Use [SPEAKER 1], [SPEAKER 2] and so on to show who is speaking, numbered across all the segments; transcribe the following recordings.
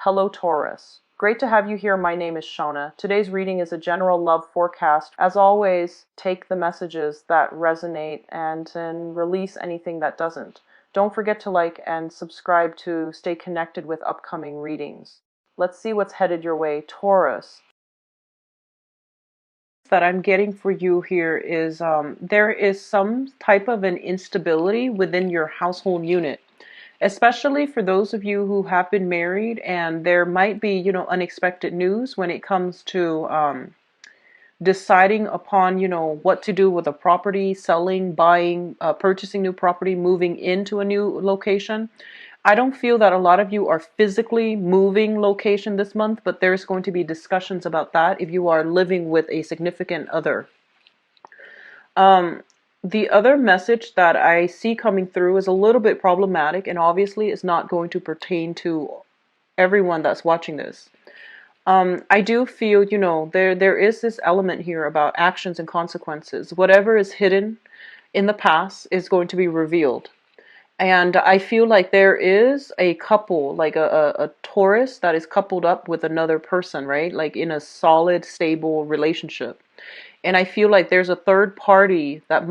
[SPEAKER 1] Hello Taurus. Great to have you here. My name is Shona. Today's reading is a general love forecast. As always, take the messages that resonate and then release anything that doesn't. Don't forget to like and subscribe to stay connected with upcoming readings. Let's see what's headed your way, Taurus. That I'm getting for you here is there is some type of an instability within your household unit, especially for those of you who have been married, and there might be, unexpected news when it comes to deciding upon, what to do with a property, selling, buying, purchasing new property, moving into a new location. I don't feel that a lot of you are physically moving location this month, but there's going to be discussions about that if you are living with a significant other. The other message that I see coming through is a little bit problematic, and obviously is not going to pertain to everyone that's watching this. I do feel, there is this element here about actions and consequences. Whatever is hidden in the past is going to be revealed. And I feel like there is a couple, like a Taurus that is coupled up with another person, right? Like in a solid, stable relationship. And I feel like there's a third party that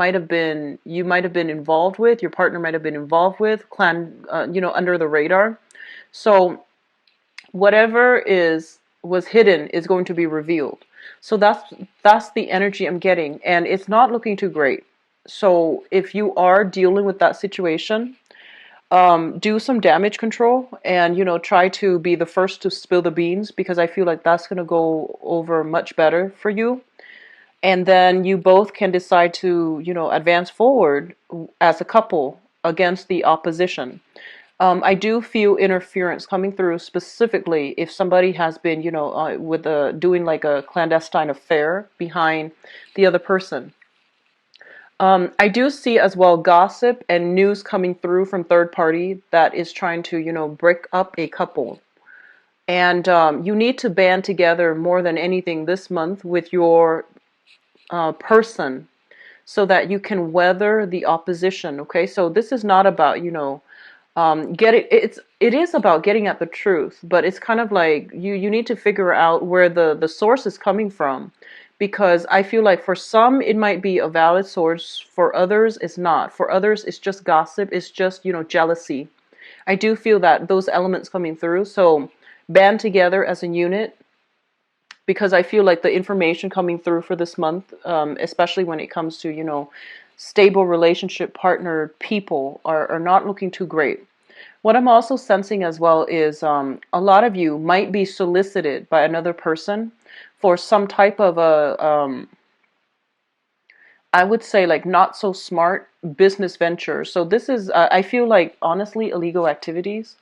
[SPEAKER 1] you might have been involved with, your partner might have been involved with, under the radar. So whatever was hidden is going to be revealed. So that's the energy I'm getting, and it's not looking too great. So if you are dealing with that situation, do some damage control and, try to be the first to spill the beans, because I feel like that's going to go over much better for you. And then you both can decide to, advance forward as a couple against the opposition. I do feel interference coming through, specifically if somebody has been, doing like a clandestine affair behind the other person. I do see as well gossip and news coming through from third party that is trying to, break up a couple. And you need to band together more than anything this month with your person so that you can weather the opposition. Okay, so this is not about, it is about getting at the truth, but it's kind of like you need to figure out where the source is coming from. Because I feel like for some it might be a valid source, for others it's not. For others it's just gossip, it's just, jealousy. I do feel that those elements coming through, so band together as a unit, because I feel like the information coming through for this month, especially when it comes to, stable relationship partner people are not looking too great. What I'm also sensing as well is a lot of you might be solicited by another person for some type of I would say like not so smart business venture. So this is, I feel like honestly, illegal activities.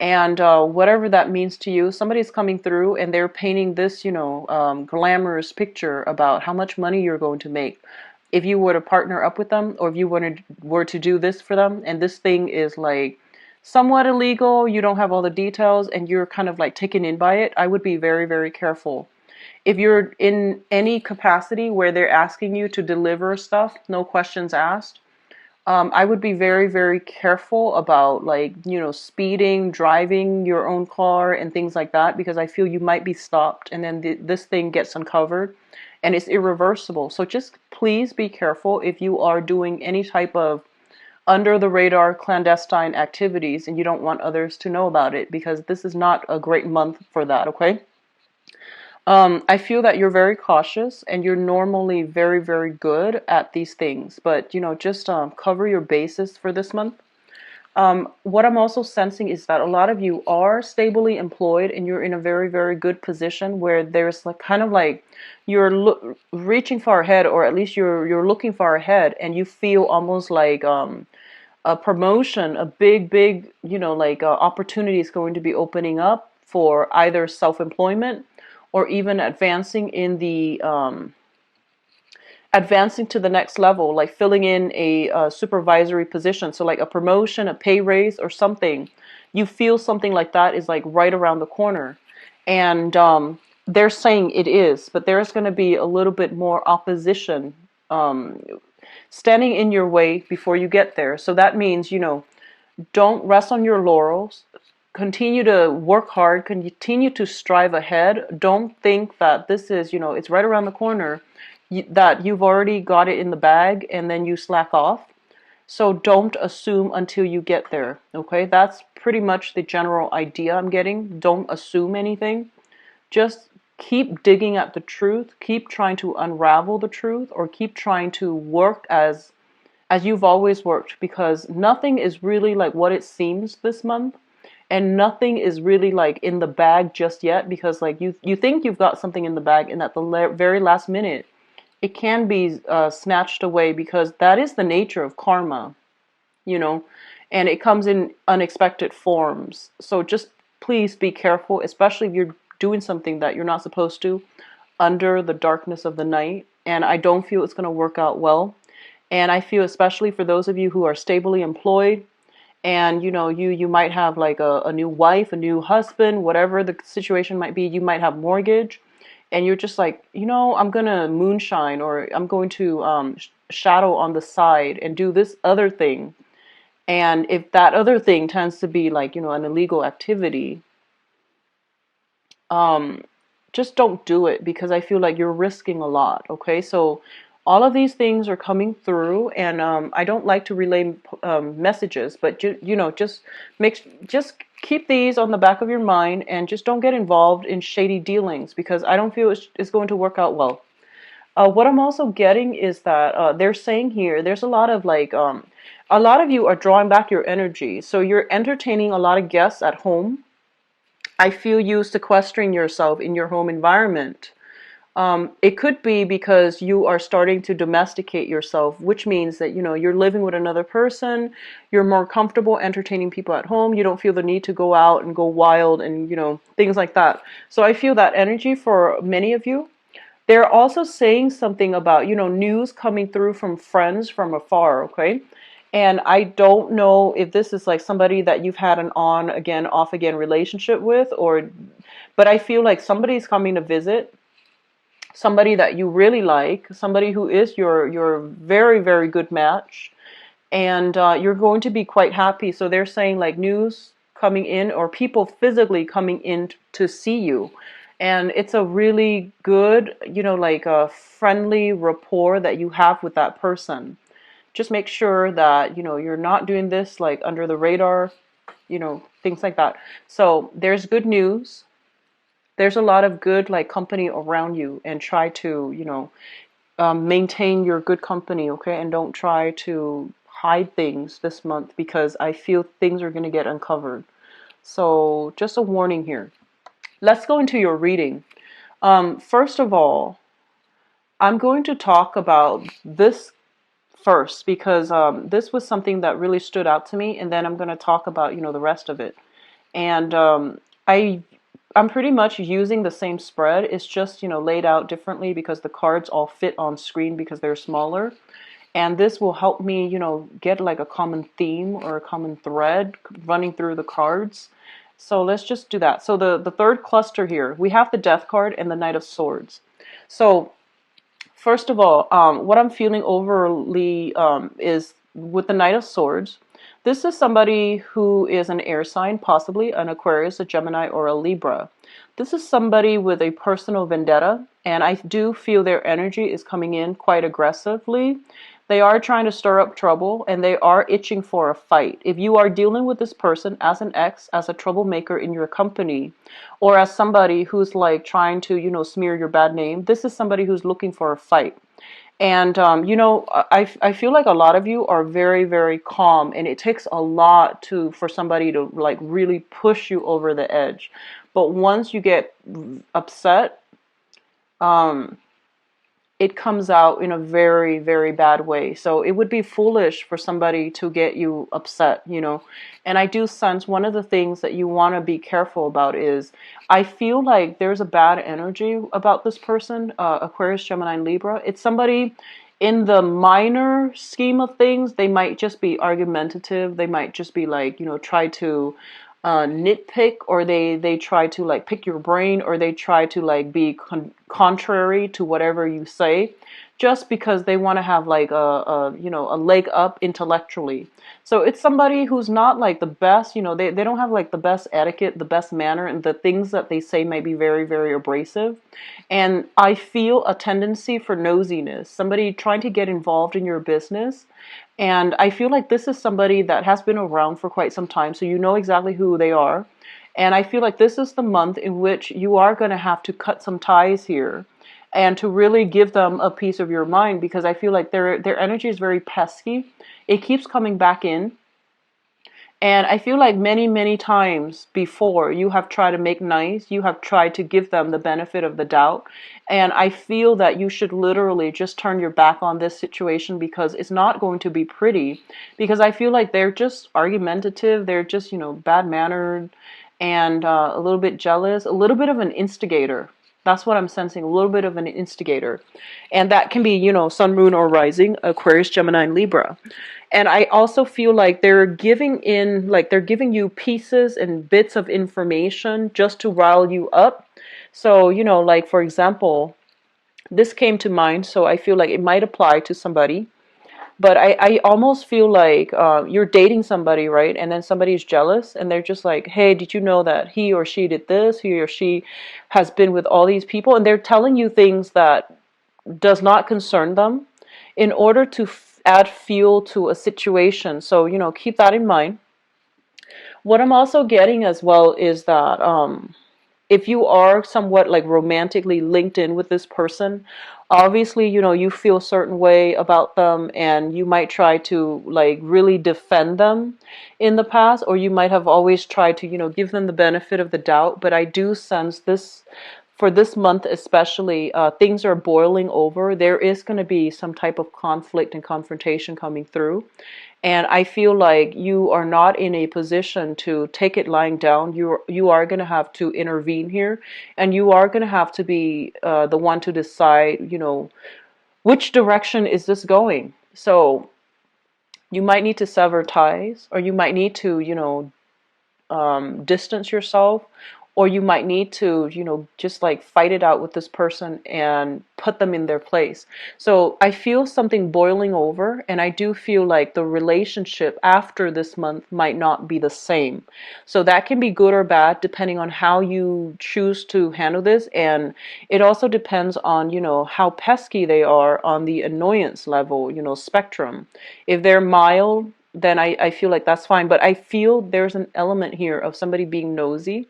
[SPEAKER 1] And whatever that means to you, somebody's coming through and they're painting this, glamorous picture about how much money you're going to make if you were to partner up with them, or if you were to do this for them. And this thing is like somewhat illegal, you don't have all the details, and you're kind of like taken in by it. I would be very, very careful. If you're in any capacity where they're asking you to deliver stuff, no questions asked, I would be very, very careful about like, speeding, driving your own car and things like that, because I feel you might be stopped and then this thing gets uncovered and it's irreversible. So just please be careful if you are doing any type of under the radar clandestine activities and you don't want others to know about it, because this is not a great month for that, okay? I feel that you're very cautious and you're normally very, very good at these things, but just cover your bases for this month. What I'm also sensing is that a lot of you are stably employed and you're in a very, very good position where there's like kind of like you're reaching far ahead, or at least you're looking far ahead, and you feel almost like a promotion, a big, opportunity is going to be opening up for either self-employment or even advancing in the advancing to the next level, like filling in a supervisory position. So like a promotion, a pay raise, or something. You feel something like that is like right around the corner. And they're saying it is, but there's going to be a little bit more opposition standing in your way before you get there. So that means, don't rest on your laurels. continue to work hard, continue to strive ahead. Don't think that this is, it's right around the corner, that you've already got it in the bag and then you slack off. So don't assume until you get there, okay? That's pretty much the general idea I'm getting. Don't assume anything. Just keep digging at the truth, keep trying to unravel the truth, or keep trying to work as you've always worked, because nothing is really like what it seems this month, and nothing is really like in the bag just yet, because like you think you've got something in the bag, and at the very last minute it can be snatched away, because that is the nature of karma, you know, and it comes in unexpected forms. So just please be careful, especially if you're doing something that you're not supposed to under the darkness of the night. And I don't feel it's going to work out well. And I feel, especially for those of you who are stably employed, and you might have like a new wife, a new husband, whatever the situation might be, you might have mortgage, and you're just like, I'm gonna moonshine, or I'm going to shadow on the side and do this other thing. And if that other thing tends to be like, an illegal activity, um, just don't do it, because I feel like you're risking a lot. Okay, so all of these things are coming through, and I don't like to relay messages, but just keep these on the back of your mind, and just don't get involved in shady dealings, because I don't feel it's going to work out well. What I'm also getting is that they're saying here, there's a lot of like, a lot of you are drawing back your energy, so you're entertaining a lot of guests at home. I feel you sequestering yourself in your home environment. It could be because you are starting to domesticate yourself, which means that, you're living with another person, you're more comfortable entertaining people at home, you don't feel the need to go out and go wild and, things like that. So I feel that energy for many of you. They're also saying something about, news coming through from friends from afar, okay? And I don't know if this is like somebody that you've had an on again, off again relationship with, but I feel like somebody's coming to visit, somebody that you really like, somebody who is your very, very good match, and you're going to be quite happy. So they're saying like news coming in, or people physically coming in to see you. And it's a really good, like a friendly rapport that you have with that person. Just make sure that, you're not doing this like under the radar, things like that. So there's good news. There's a lot of good like company around you, and try to, maintain your good company, okay? And don't try to hide things this month, because I feel things are going to get uncovered. So just a warning here. Let's go into your reading. First of all, I'm going to talk about this first, because this was something that really stood out to me, and then I'm going to talk about, the rest of it. And I'm pretty much using the same spread. It's just, laid out differently, because the cards all fit on screen because they're smaller. And this will help me, get like a common theme or a common thread running through the cards. So let's just do that. So the third cluster here, we have the Death card and the Knight of Swords. So first of all, what I'm feeling overly is with the Knight of Swords. This is somebody who is an air sign, possibly an Aquarius, a Gemini, or a Libra. This is somebody with a personal vendetta, and I do feel their energy is coming in quite aggressively. They are trying to stir up trouble, and they are itching for a fight. If you are dealing with this person as an ex, as a troublemaker in your company, or as somebody who's like trying to, smear your bad name, this is somebody who's looking for a fight. And, I feel like a lot of you are very, very calm, and it takes a lot for somebody to like really push you over the edge. But once you get upset, it comes out in a very, very bad way. So it would be foolish for somebody to get you upset, And I do sense one of the things that you want to be careful about is, I feel like there's a bad energy about this person, Aquarius, Gemini, and Libra. It's somebody in the minor scheme of things, they might just be argumentative. They might just be like, try to nitpick, or they try to like pick your brain, or they try to like be contrary to whatever you say, just because they want to have like a leg up intellectually. So it's somebody who's not like the best, they don't have like the best etiquette, the best manner, and the things that they say may be very, very abrasive. And I feel a tendency for nosiness, somebody trying to get involved in your business. And I feel like this is somebody that has been around for quite some time, so you know exactly who they are. And I feel like this is the month in which you are going to have to cut some ties here and to really give them a piece of your mind, because I feel like their energy is very pesky. It keeps coming back in. And I feel like many, many times before, you have tried to make nice, you have tried to give them the benefit of the doubt. And I feel that you should literally just turn your back on this situation, because it's not going to be pretty. Because I feel like they're just argumentative, they're just, bad mannered, and a little bit jealous, a little bit of an instigator. That's what I'm sensing, a little bit of an instigator. And that can be, sun, moon, or rising, Aquarius, Gemini, and Libra. And I also feel like they're giving you pieces and bits of information just to rile you up. So, like for example, this came to mind, so I feel like it might apply to somebody. But I almost feel like you're dating somebody, right? And then somebody's jealous, and they're just like, hey, did you know that he or she did this? He or she has been with all these people. And they're telling you things that does not concern them in order to add fuel to a situation. So, keep that in mind. What I'm also getting as well is that if you are somewhat like romantically linked in with this person, obviously, you feel a certain way about them, and you might try to like really defend them in the past, or you might have always tried to, give them the benefit of the doubt. But I do sense this for this month especially, things are boiling over. There is going to be some type of conflict and confrontation coming through. And I feel like you are not in a position to take it lying down. You are going to have to intervene here, and you are going to have to be the one to decide, which direction is this going. So you might need to sever ties, or you might need to, distance yourself, or you might need to, just like fight it out with this person and put them in their place. So I feel something boiling over, and I do feel like the relationship after this month might not be the same. So that can be good or bad depending on how you choose to handle this. And it also depends on, how pesky they are on the annoyance level, spectrum. If they're mild, then I feel like that's fine. But I feel there's an element here of somebody being nosy,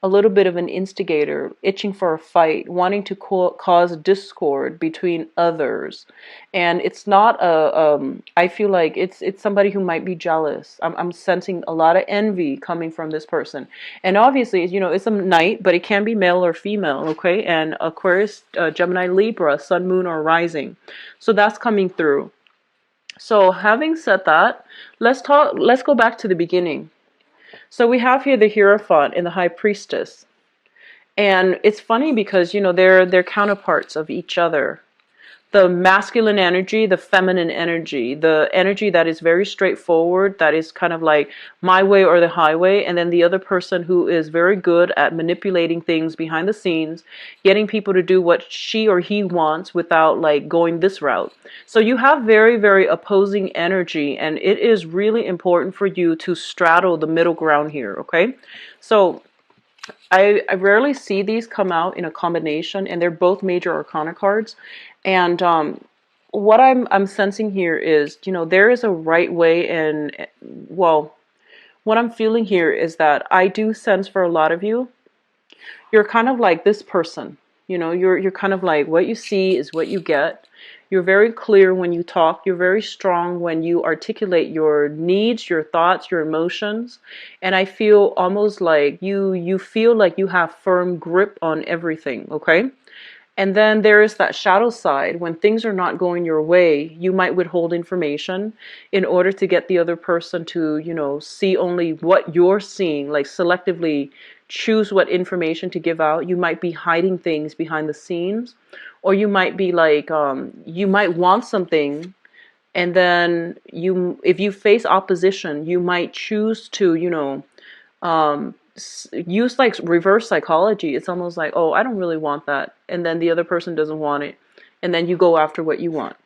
[SPEAKER 1] a little bit of an instigator, itching for a fight, wanting to cause discord between others. And it's not I feel like it's somebody who might be jealous. I'm sensing a lot of envy coming from this person. And obviously, it's a night, but it can be male or female, okay? And Aquarius, Gemini, Libra, sun, moon, or rising. So that's coming through. So having said that, let's go back to the beginning. So we have here the Hierophant and the High Priestess. And it's funny because, they're counterparts of each other. The masculine energy, the feminine energy, the energy that is very straightforward, that is kind of like my way or the highway, and then the other person who is very good at manipulating things behind the scenes, getting people to do what she or he wants without like going this route. So you have very, very opposing energy, and it is really important for you to straddle the middle ground here, okay? So I rarely see these come out in a combination, and they're both major arcana cards. And what I'm sensing here is, there is a right way, and well, what I'm feeling here is that I do sense for a lot of you, you're kind of like this person. You're kind of like, what you see is what you get. You're very clear when you talk. You're very strong when you articulate your needs, your thoughts, your emotions. And I feel almost like you feel like you have firm grip on everything, okay? And then there is that shadow side. When things are not going your way, you might withhold information in order to get the other person to, see only what you're seeing, like selectively choose what information to give out. You might be hiding things behind the scenes, or you might be like, you might want something, and then if you face opposition, you might choose to, use like reverse psychology. It's almost like, oh, I don't really want that, and then the other person doesn't want it, and then you go after what you want.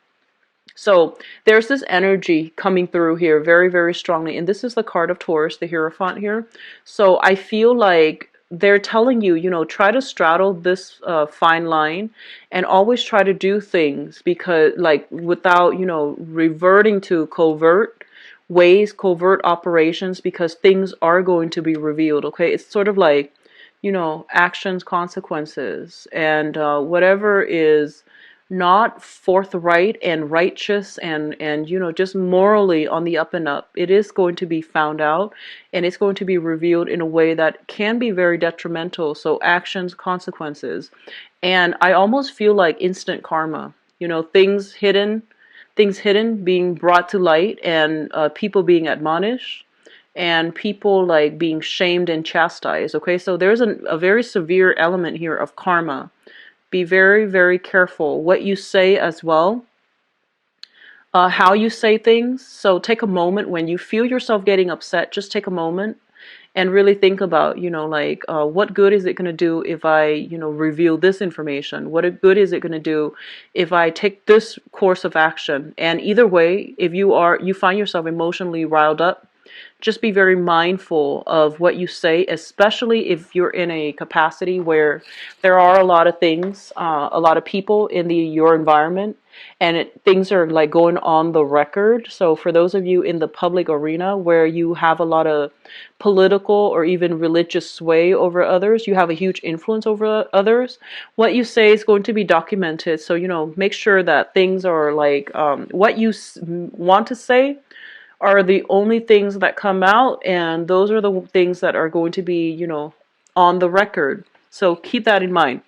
[SPEAKER 1] So there's this energy coming through here very, very strongly. And this is the card of Taurus, the Hierophant here. So I feel like they're telling you, try to straddle this fine line and always try to do things because, like, without, reverting to covert ways, covert operations, because things are going to be revealed, okay? It's sort of like, actions, consequences, and whatever is not forthright and righteous and just morally on the up and up, it is going to be found out, and it's going to be revealed in a way that can be very detrimental. So actions, consequences, and I almost feel like instant karma, things hidden being brought to light, and people being admonished, and people like being shamed and chastised. Okay, so there's a very severe element here of karma. Be very, very careful what you say as well, how you say things. So take a moment when you feel yourself getting upset, just take a moment and really think about, like, what good is it going to do if I, reveal this information? What good is it going to do if I take this course of action? And either way, if you find yourself emotionally riled up, just be very mindful of what you say, especially if you're in a capacity where there are a lot of things, a lot of people in your environment, and things are like going on the record. So for those of you in the public arena where you have a lot of political or even religious sway over others, you have a huge influence over others, what you say is going to be documented. So, make sure that things are like, what you want to say are the only things that come out, and those are the things that are going to be, on the record. So keep that in mind.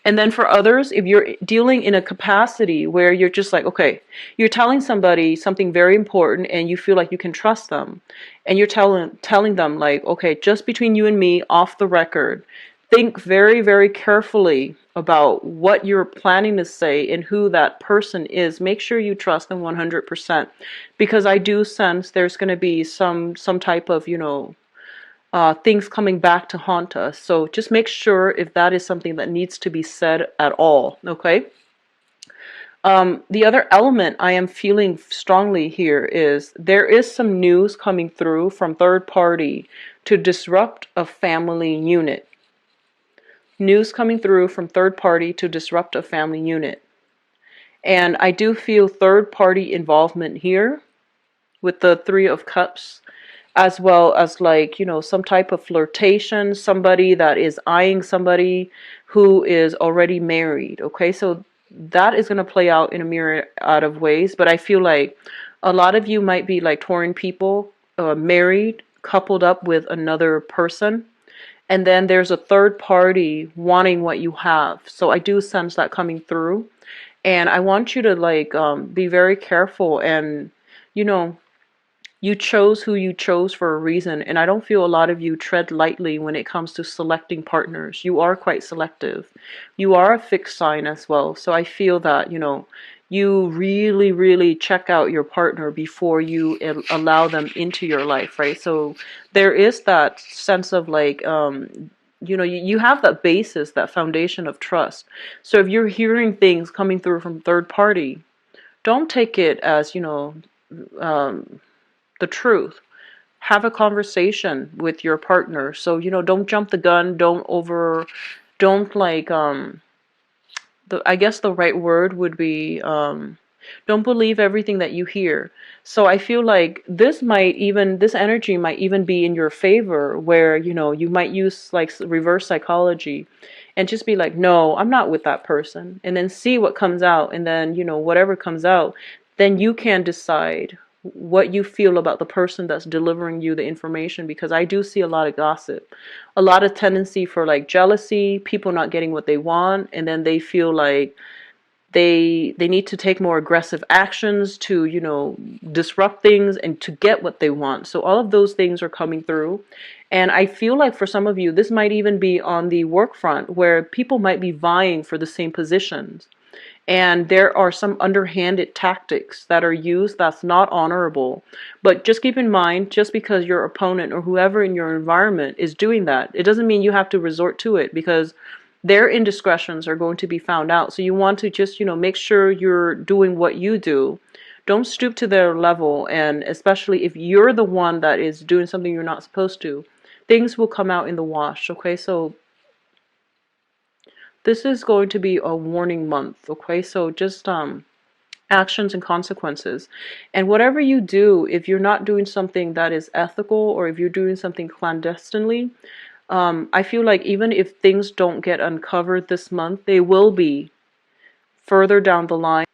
[SPEAKER 1] And then for others, if you're dealing in a capacity where you're just like, okay, you're telling somebody something very important and you feel like you can trust them, and you're telling them like, okay, just between you and me, off the record, think very, very carefully about what you're planning to say and who that person is. Make sure you trust them 100%, because I do sense there's going to be some type of, things coming back to haunt us. So just make sure if that is something that needs to be said at all, okay? The other element I am feeling strongly here is there is some news coming through from third party to disrupt a family unit. News coming through from third party to disrupt a family unit. And I do feel third party involvement here with the Three of Cups, as well as like, some type of flirtation, somebody that is eyeing somebody who is already married. Okay, so that is going to play out in a myriad of ways, but I feel like a lot of you might be like Taurean people, married, coupled up with another person, and then there's a third party wanting what you have. So I do sense that coming through, and I want you to like be very careful, and you know you chose who you chose for a reason, and I don't feel a lot of you tread lightly when it comes to selecting partners. You are quite selective. You are a fixed sign as well, so I feel that, you really, really check out your partner before you allow them into your life, right? So there is that sense of like, you have that basis, that foundation of trust. So if you're hearing things coming through from third party, don't take it as, um, the truth. Have a conversation with your partner. So, don't jump the gun, don't like, I guess the right word would be, don't believe everything that you hear. So I feel like this energy might even be in your favor, where, you might use like reverse psychology and just be like, no, I'm not with that person. And then see what comes out. And then, whatever comes out, then you can decide what you feel about the person that's delivering you the information, because I do see a lot of gossip, a lot of tendency for like jealousy, people not getting what they want, and then they feel like they need to take more aggressive actions to, disrupt things and to get what they want. So all of those things are coming through. And I feel like for some of you, this might even be on the work front, where people might be vying for the same positions. And there are some underhanded tactics that are used that's not honorable. But just keep in mind, just because your opponent or whoever in your environment is doing that, it doesn't mean you have to resort to it, because their indiscretions are going to be found out. So you want to just, make sure you're doing what you do. Don't stoop to their level, and especially if you're the one that is doing something you're not supposed to, things will come out in the wash, okay? So this is going to be a warning month, okay? So just actions and consequences. And whatever you do, if you're not doing something that is ethical, or if you're doing something clandestinely, I feel like even if things don't get uncovered this month, they will be further down the line.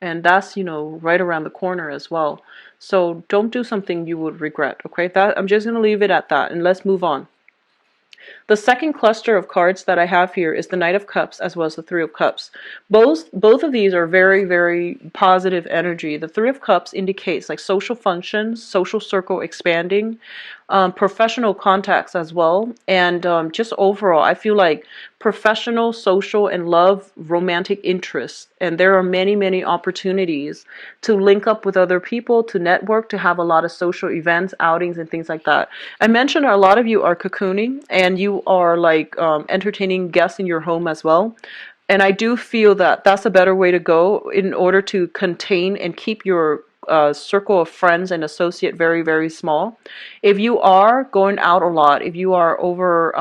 [SPEAKER 1] And that's, right around the corner as well. So don't do something you would regret, okay? That I'm just going to leave it at that, and let's move on. The second cluster of cards that I have here is the Knight of Cups as well as the Three of Cups. Both of these are very, very positive energy. The Three of Cups indicates like social functions, social circle expanding, professional contacts as well, and just overall, I feel like professional, social, and love, romantic interests. And there are many, many opportunities to link up with other people, to network, to have a lot of social events, outings, and things like that. I mentioned a lot of you are cocooning, and you are like entertaining guests in your home as well. And I do feel that that's a better way to go in order to contain and keep your circle of friends and associate very, very small. If you are going out a lot, if you are over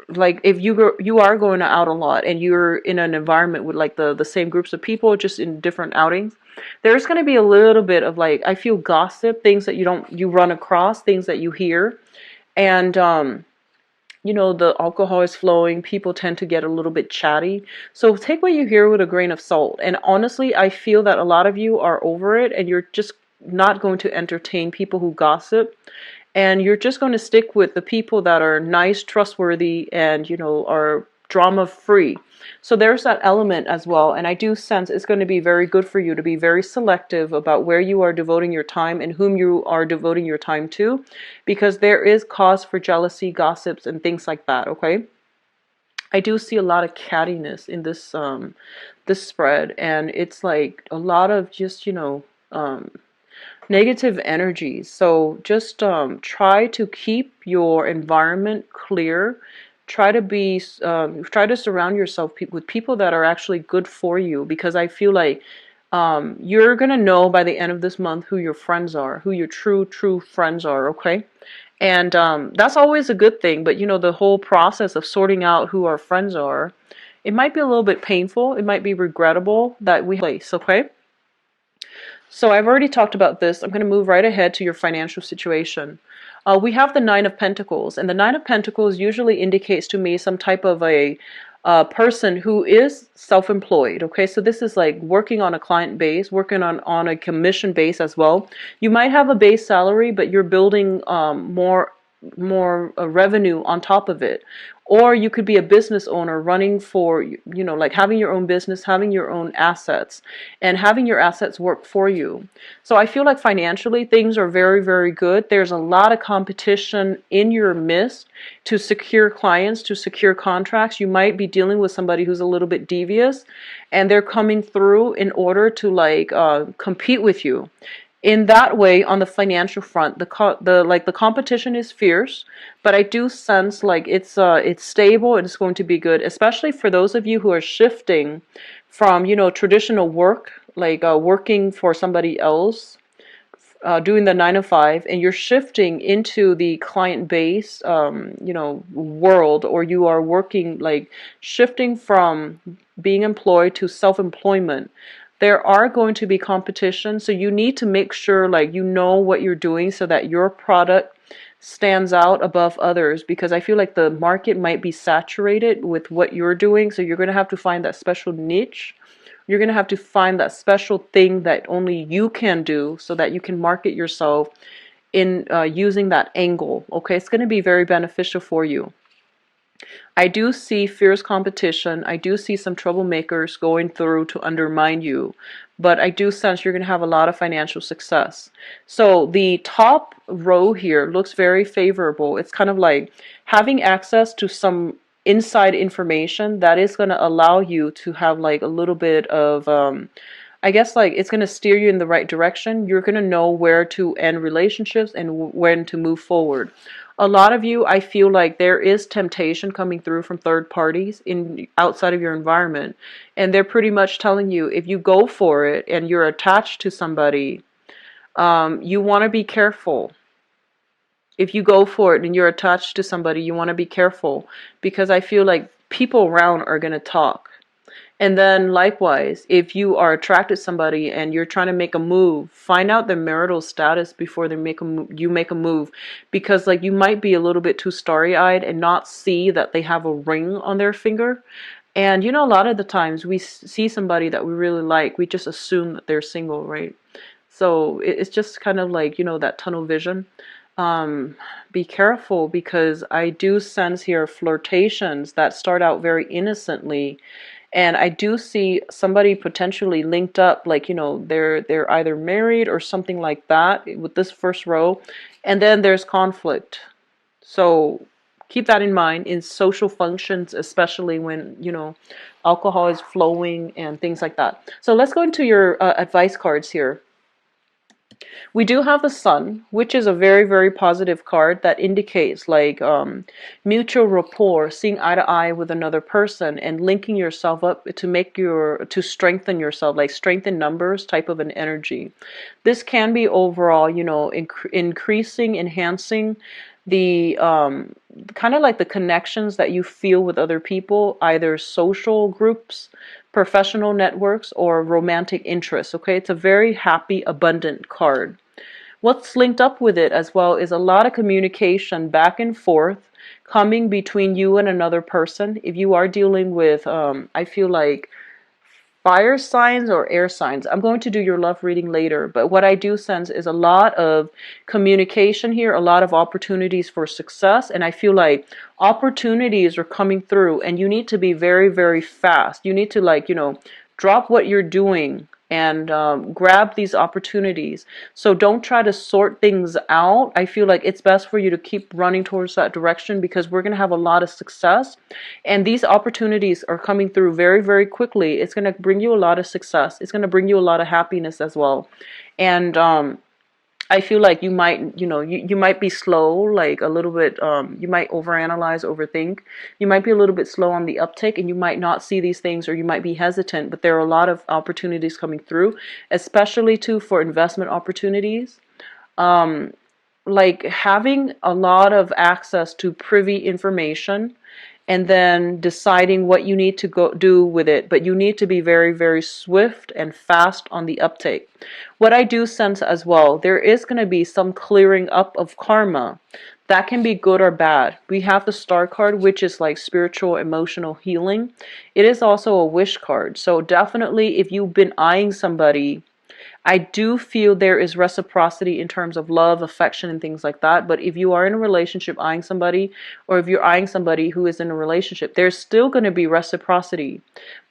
[SPEAKER 1] like if you are going out a lot and you're in an environment with like the same groups of people just in different outings, there's going to be a little bit of like, I feel, gossip, things that you run across, things that you hear. And the alcohol is flowing, people tend to get a little bit chatty. So take what you hear with a grain of salt. And honestly, I feel that a lot of you are over it, and you're just not going to entertain people who gossip. And you're just going to stick with the people that are nice, trustworthy, and, are drama free. So there's that element as well. And I do sense it's going to be very good for you to be very selective about where you are devoting your time and whom you are devoting your time to, because there is cause for jealousy, gossips, and things like that, okay? I do see a lot of cattiness in this spread, and it's like a lot of just, negative energies. So just try to keep your environment clear. Try to surround yourself with people that are actually good for you, because I feel like you're gonna know by the end of this month who your friends are, who your true friends are. Okay. And that's always a good thing. But the whole process of sorting out who our friends are, it might be a little bit painful. It might be regrettable that we place. Okay. So I've already talked about this. I'm going to move right ahead to your financial situation. We have the Nine of Pentacles, and the Nine of Pentacles usually indicates to me some type of a person who is self-employed. Okay, so this is like working on a client base, working on a commission base as well. You might have a base salary, but you're building more revenue on top of it. Or you could be a business owner running for, like having your own business, having your own assets, and having your assets work for you. So I feel like financially things are very, very good. There's a lot of competition in your midst to secure clients, to secure contracts. You might be dealing with somebody who's a little bit devious, and they're coming through in order to like compete with you. In that way, on the financial front, the competition is fierce, but I do sense like it's stable and it's going to be good, especially for those of you who are shifting from traditional work, like working for somebody else, doing the 9 to 5, and you're shifting into the client base, world, or you are working like shifting from being employed to self-employment. There are going to be competition, so you need to make sure like what you're doing so that your product stands out above others, because I feel like the market might be saturated with what you're doing, so you're going to have to find that special niche. You're going to have to find that special thing that only you can do so that you can market yourself in using that angle. Okay, it's going to be very beneficial for you. I do see fierce competition. I do see some troublemakers going through to undermine you, but I do sense you're going to have a lot of financial success. So the top row here looks very favorable. It's kind of like having access to some inside information that is going to allow you to have like a little bit of I guess like it's going to steer you in the right direction. You're going to know where to end relationships and when to move forward. A lot of you, I feel like there is temptation coming through from third parties in outside of your environment, and they're pretty much telling you if you go for it and you're attached to somebody, you want to be careful. If you go for it and you're attached to somebody, you want to be careful because I feel like people around are going to talk. And then likewise, if you are attracted to somebody and you're trying to make a move, find out their marital status before they you make a move, because like you might be a little bit too starry-eyed and not see that they have a ring on their finger. And a lot of the times we see somebody that we really like, we just assume that they're single, right? So it's just kind of like, that tunnel vision. Be careful because I do sense here flirtations that start out very innocently, and I do see somebody potentially linked up, like, they're either married or something like that with this first row, and then there's conflict. So keep that in mind in social functions, especially when, alcohol is flowing and things like that. So let's go into your advice cards here. We do have the Sun, which is a very, very positive card that indicates like mutual rapport, seeing eye to eye with another person and linking yourself up to strengthen yourself, like strengthen numbers type of an energy. This can be overall, increasing, enhancing the kind of like the connections that you feel with other people, either social groups, professional networks, or romantic interests. Okay, it's a very happy, abundant card. What's linked up with it as well is a lot of communication back and forth coming between you and another person. If you are dealing with, I feel like fire signs or air signs. I'm going to do your love reading later, but what I do sense is a lot of communication here, a lot of opportunities for success, and I feel like opportunities are coming through and you need to be very, very fast. You need to like, drop what you're doing and grab these opportunities. So don't try to sort things out. I feel like it's best for you to keep running towards that direction because we're going to have a lot of success. And these opportunities are coming through very, very quickly. It's going to bring you a lot of success. It's going to bring you a lot of happiness as well. And I feel like you might, you might be slow, like a little bit, you might overanalyze, overthink. You might be a little bit slow on the uptake and you might not see these things or you might be hesitant, but there are a lot of opportunities coming through, especially too for investment opportunities. Like having a lot of access to privy information and then deciding what you need to go do with it. But you need to be very, very swift and fast on the uptake. What I do sense as well, there is going to be some clearing up of karma. That can be good or bad. We have the Star card, which is like spiritual, emotional healing. It is also a wish card. So definitely if you've been eyeing somebody, I do feel there is reciprocity in terms of love, affection, and things like that. But if you are in a relationship eyeing somebody, or if you're eyeing somebody who is in a relationship, there's still going to be reciprocity.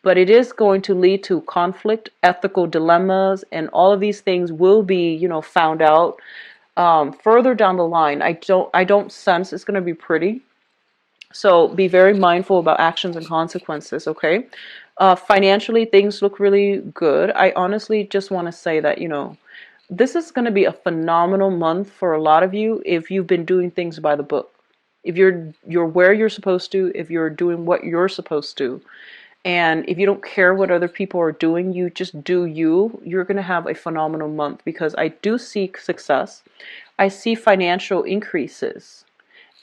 [SPEAKER 1] But it is going to lead to conflict, ethical dilemmas, and all of these things will be, found out further down the line. I don't sense it's going to be pretty. So be very mindful about actions and consequences, okay? Financially, things look really good. I honestly just want to say that, this is going to be a phenomenal month for a lot of you if you've been doing things by the book. If you're where you're supposed to, if you're doing what you're supposed to, and if you don't care what other people are doing, you just do you, you're going to have a phenomenal month because I do see success. I see financial increases.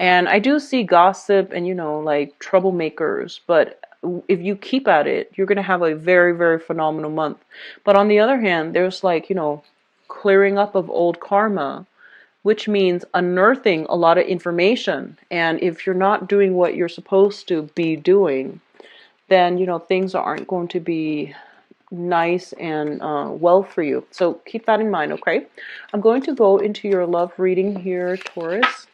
[SPEAKER 1] And I do see gossip and, like troublemakers, but if you keep at it, you're going to have a very, very phenomenal month. But on the other hand, there's like, clearing up of old karma, which means unearthing a lot of information. And if you're not doing what you're supposed to be doing, then, things aren't going to be nice and well for you. So keep that in mind, okay? I'm going to go into your love reading here, Taurus.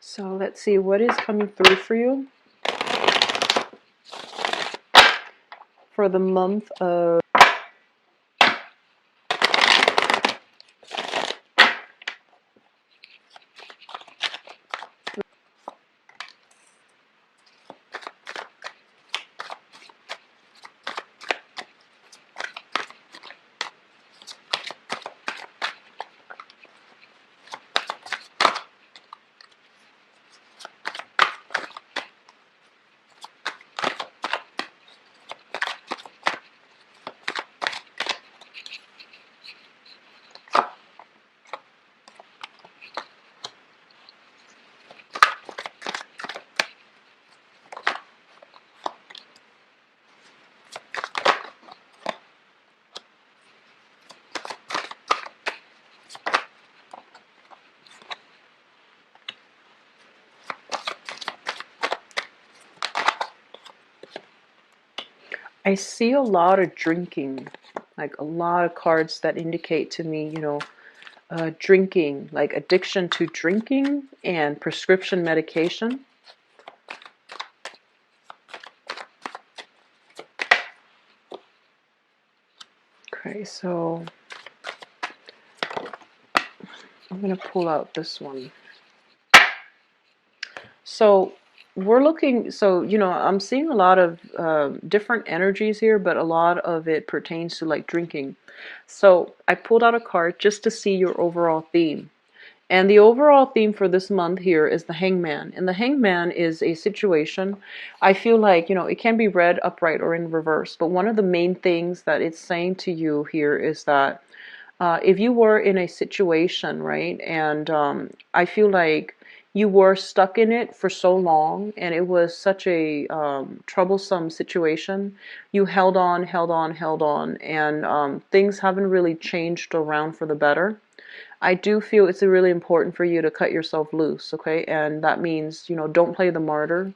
[SPEAKER 1] So let's see what is coming through for you for the month of I see a lot of drinking, like a lot of cards that indicate to me, drinking, like addiction to drinking and prescription medication. Okay, so I'm going to pull out this one. So I'm seeing a lot of different energies here, but a lot of it pertains to like drinking. So I pulled out a card just to see your overall theme. And the overall theme for this month here is the Hangman. And the Hangman is a situation, I feel like, it can be read upright or in reverse. But one of the main things that it's saying to you here is that if you were in a situation, right, and I feel like you were stuck in it for so long and it was such a troublesome situation, you held on, held on, held on, and things haven't really changed around for the better. I do feel it's really important for you to cut yourself loose, okay? And that means, don't play the martyr.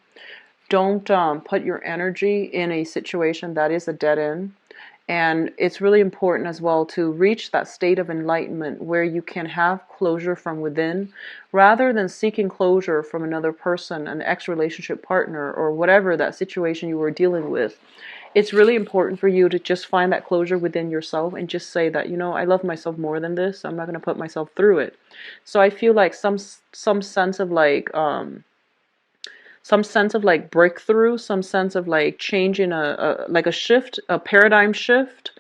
[SPEAKER 1] Don't put your energy in a situation that is a dead end. And it's really important as well to reach that state of enlightenment where you can have closure from within rather than seeking closure from another person, an ex-relationship partner, or whatever that situation you were dealing with. It's really important for you to just find that closure within yourself and just say that, I love myself more than this. I'm not going to put myself through it. So I feel like some sense of like breakthrough, some sense of like change in a shift, a paradigm shift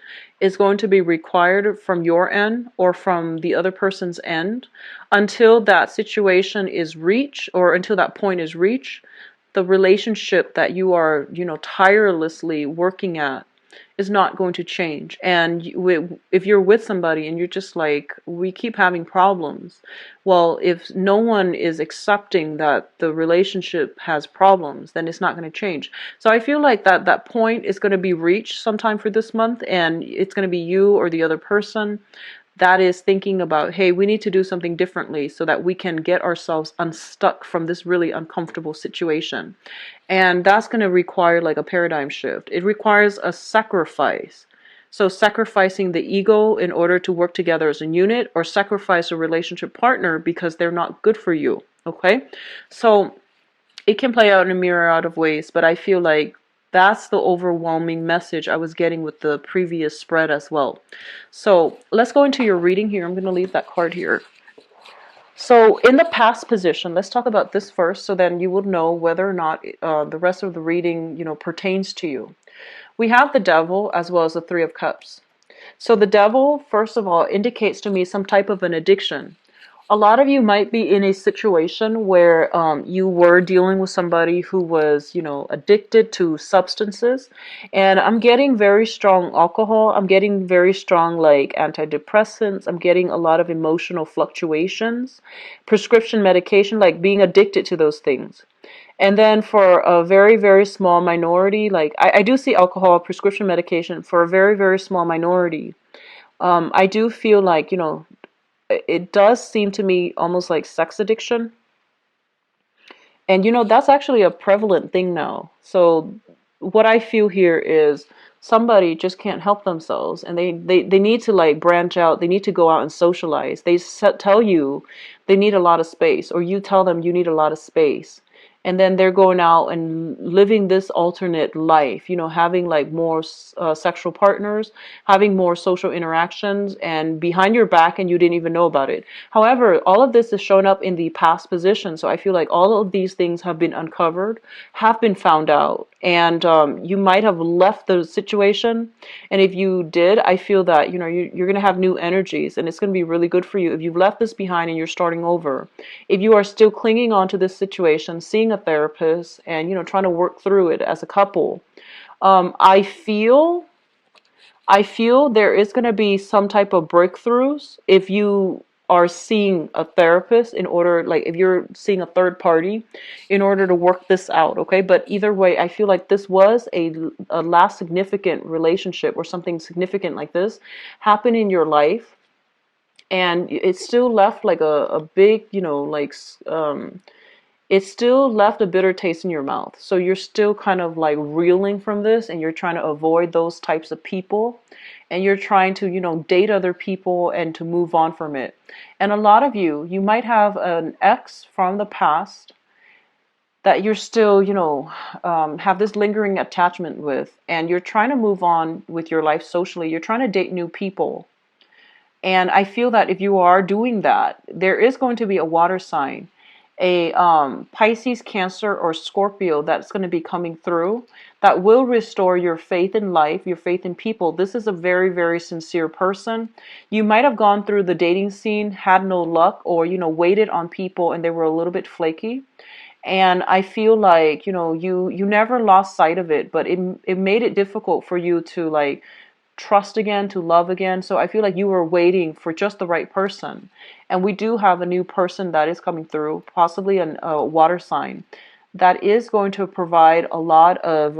[SPEAKER 1] is going to be required from your end or from the other person's end until that situation is reached, or until that point is reached. The relationship that you are, tirelessly working at is not going to change. And if you're with somebody and you're just like, we keep having problems, well, if no one is accepting that the relationship has problems, then it's not going to change. So I feel like that point is going to be reached sometime for this month, and it's going to be you or the other person that is thinking about, hey, we need to do something differently so that we can get ourselves unstuck from this really uncomfortable situation. And that's going to require like a paradigm shift. It requires a sacrifice. So sacrificing the ego in order to work together as a unit, or sacrifice a relationship partner because they're not good for you. Okay? So it can play out in a myriad of ways, but I feel like that's the overwhelming message I was getting with the previous spread as well. So let's go into your reading here. I'm going to leave that card here. So in the past position, let's talk about this first, so then you will know whether or not the rest of the reading, pertains to you. We have the Devil as well as the Three of Cups. So the Devil, first of all, indicates to me some type of an addiction. A lot of you might be in a situation where you were dealing with somebody who was, addicted to substances. And I'm getting very strong alcohol. I'm getting very strong, like, antidepressants. I'm getting a lot of emotional fluctuations, prescription medication, like being addicted to those things. And then for a very, very small minority, like I do see alcohol, prescription medication for a very, very small minority. I do feel like, it does seem to me almost like sex addiction. And that's actually a prevalent thing now. So what I feel here is somebody just can't help themselves, and they need to like branch out. They need to go out and socialize. They tell you they need a lot of space, or you tell them you need a lot of space. And then they're going out and living this alternate life, having like more sexual partners, having more social interactions, and behind your back, and you didn't even know about it. However, all of this is shown up in the past position. So I feel like all of these things have been uncovered, have been found out, and you might have left the situation. And if you did, I feel that, you're going to have new energies, and it's going to be really good for you if you've left this behind and you're starting over. If you are still clinging on to this situation, seeing a therapist and, trying to work through it as a couple, I feel there is going to be some type of breakthroughs if you are seeing a therapist, in order, like if you're seeing a third party in order to work this out, okay? But either way, I feel like this was a last significant relationship, or something significant like this happened in your life, and it still left like a big, it still left a bitter taste in your mouth. So you're still kind of like reeling from this, and you're trying to avoid those types of people, and you're trying to, date other people and to move on from it. And a lot of you might have an ex from the past that you're still, have this lingering attachment with, and you're trying to move on with your life socially. You're trying to date new people. And I feel that if you are doing that, there is going to be a water sign, a Pisces, Cancer, or Scorpio that's going to be coming through that will restore your faith in life, your faith in people. This is a very, very sincere person. You might have gone through the dating scene, had no luck, or, waited on people and they were a little bit flaky. And I feel like, you never lost sight of it, but it made it difficult for you to like trust again, to love again. So I feel like you were waiting for just the right person. And we do have a new person that is coming through, possibly a water sign, that is going to provide a lot of,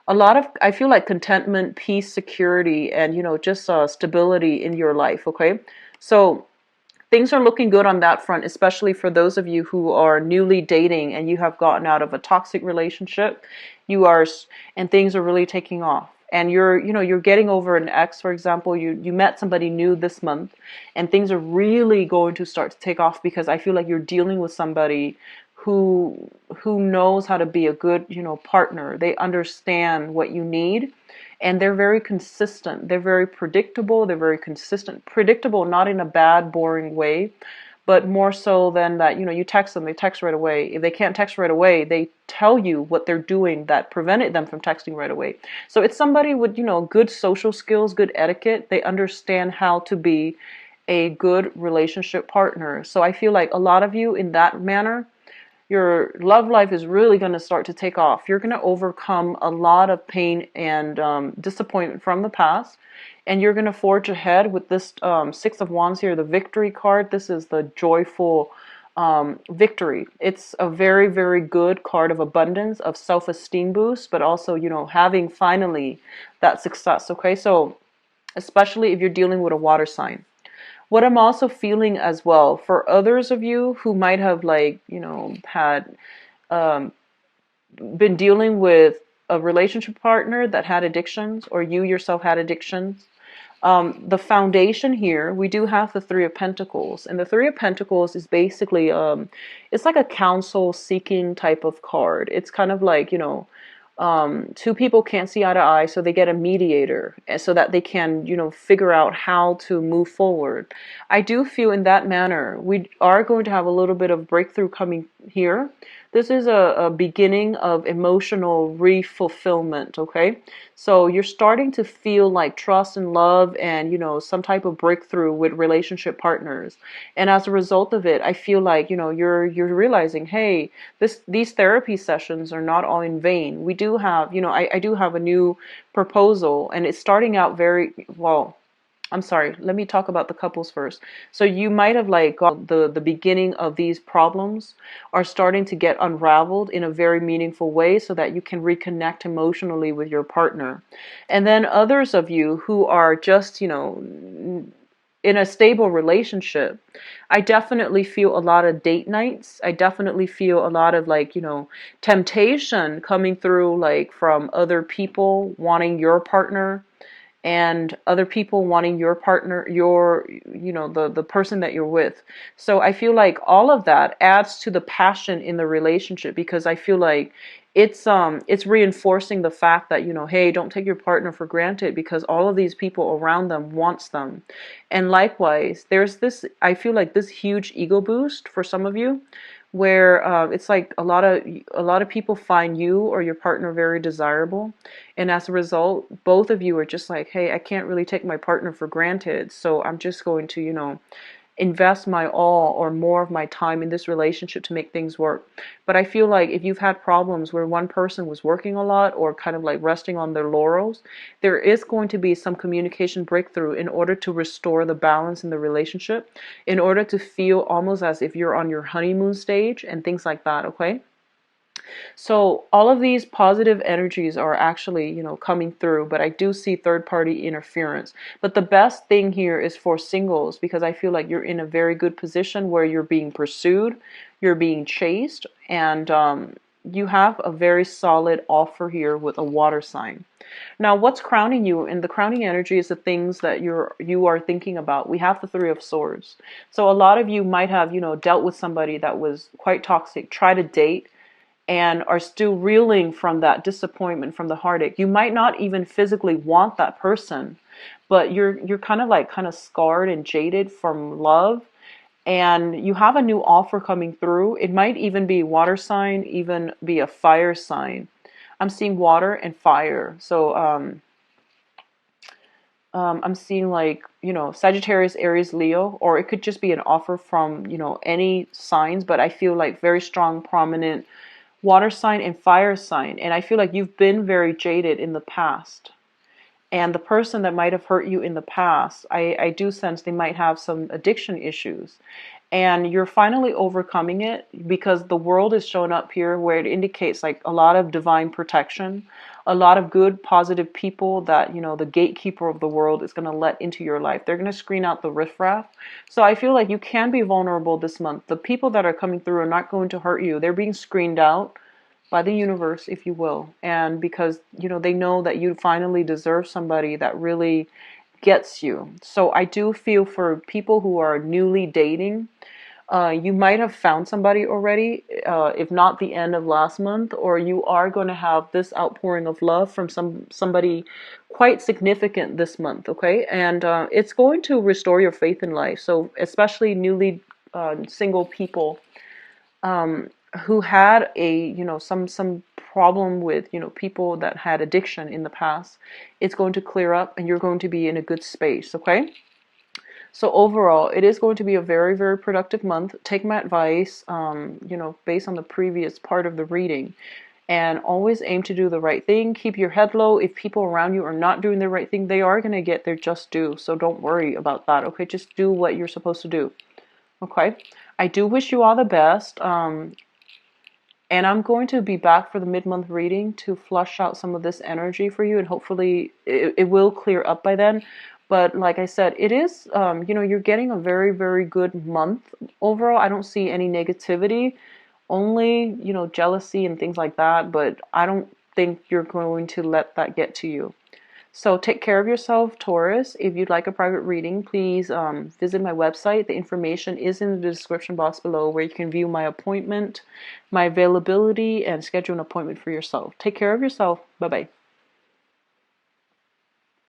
[SPEAKER 1] I feel like, contentment, peace, security, and, just stability in your life. Okay. So things are looking good on that front, especially for those of you who are newly dating and you have gotten out of a toxic relationship. You are, and things are really taking off. And you're getting over an ex, for example. You met somebody new this month, and things are really going to start to take off, because I feel like you're dealing with somebody who knows how to be a good, partner. They understand what you need, and they're very consistent. They're very predictable. They're very consistent. Predictable, not in a bad, boring way, but more so than that, you text them, they text right away. If they can't text right away, they tell you what they're doing that prevented them from texting right away. So it's somebody with, good social skills, good etiquette. They understand how to be a good relationship partner. So I feel like a lot of you in that manner, your love life is really going to start to take off. You're going to overcome a lot of pain and disappointment from the past, and you're going to forge ahead with this Six of Wands here, the victory card. This is the joyful victory. It's a very, very good card of abundance, of self-esteem boost, but also, having finally that success. Okay, so especially if you're dealing with a water sign. What I'm also feeling as well, for others of you who might have had um, been dealing with a relationship partner that had addictions, or you yourself had addictions, the foundation here, we do have the Three of Pentacles. And the Three of Pentacles is basically, it's like a counsel seeking type of card. It's kind of like, two people can't see eye to eye, so they get a mediator so that they can, figure out how to move forward. I do feel in that manner, we are going to have a little bit of breakthrough coming here. This is a beginning of emotional refulfillment, okay? So you're starting to feel like trust and love and, some type of breakthrough with relationship partners. And as a result of it, I feel like, you're realizing, hey, these therapy sessions are not all in vain. We do have, I do have a new proposal, and it's starting out very well. I'm sorry, let me talk about the couples first. So you might have got the beginning of these problems are starting to get unraveled in a very meaningful way, so that you can reconnect emotionally with your partner. And then others of you who are just, in a stable relationship, I definitely feel a lot of date nights. I definitely feel a lot of temptation coming through, from other people wanting your partner, and other people wanting your partner, the person that you're with. So I feel like all of that adds to the passion in the relationship, because I feel like it's reinforcing the fact that, hey, don't take your partner for granted, because all of these people around them wants them. And likewise, there's this, I feel like, this huge ego boost for some of you, where it's like a lot of people find you or your partner very desirable, and as a result, both of you are just like, hey, I can't really take my partner for granted, so I'm just going to, invest my all or more of my time in this relationship to make things work. But I feel like if you've had problems where one person was working a lot or kind of like resting on their laurels, there is going to be some communication breakthrough in order to restore the balance in the relationship, in order to feel almost as if you're on your honeymoon stage and things like that, okay? So all of these positive energies are actually, coming through, but I do see third party interference. But the best thing here is for singles, because I feel like you're in a very good position where you're being pursued. you're being chased, and you have a very solid offer here with a water sign. Now, what's crowning you? And the crowning energy is the things that you are thinking about. We have the Three of Swords. So a lot of you might have, dealt with somebody that was quite toxic, try to date, and are still reeling from that disappointment, from the heartache. You might not even physically want that person, but you're kind of scarred and jaded from love, and you have a new offer coming through. It might even be water sign, even be a fire sign. I'm seeing water and fire. So I'm seeing like, Sagittarius, Aries, Leo, or it could just be an offer from, any signs, but I feel like very strong, prominent water sign and fire sign. And I feel like you've been very jaded in the past. And the person that might have hurt you in the past, I do sense they might have some addiction issues. And you're finally overcoming it, because the world is showing up here where it indicates like a lot of divine protection, a lot of good, positive people that, the gatekeeper of the world is going to let into your life. They're going to screen out the riffraff. So I feel like you can be vulnerable this month. The people that are coming through are not going to hurt you. They're being screened out by the universe, if you will. And because, they know that you finally deserve somebody that really gets you. So I do feel for people who are newly dating, you might have found somebody already, if not the end of last month, or you are going to have this outpouring of love from somebody quite significant this month, okay? And it's going to restore your faith in life. So especially newly single people, who had a, some problem with, people that had addiction in the past, it's going to clear up and you're going to be in a good space, okay? So overall, it is going to be a very, very productive month. Take my advice, based on the previous part of the reading, and always aim to do the right thing. Keep your head low. If people around you are not doing the right thing, they are going to get their just due. So don't worry about that, okay? Just do what you're supposed to do, okay? I do wish you all the best. And I'm going to be back for the mid-month reading to flush out some of this energy for you, and hopefully it will clear up by then. But like I said, it is, you're getting a very, very good month. Overall, I don't see any negativity, only, jealousy and things like that. But I don't think you're going to let that get to you. So take care of yourself, Taurus. If you'd like a private reading, please visit my website. The information is in the description box below, where you can view my appointment, my availability, and schedule an appointment for yourself. Take care of yourself. Bye-bye.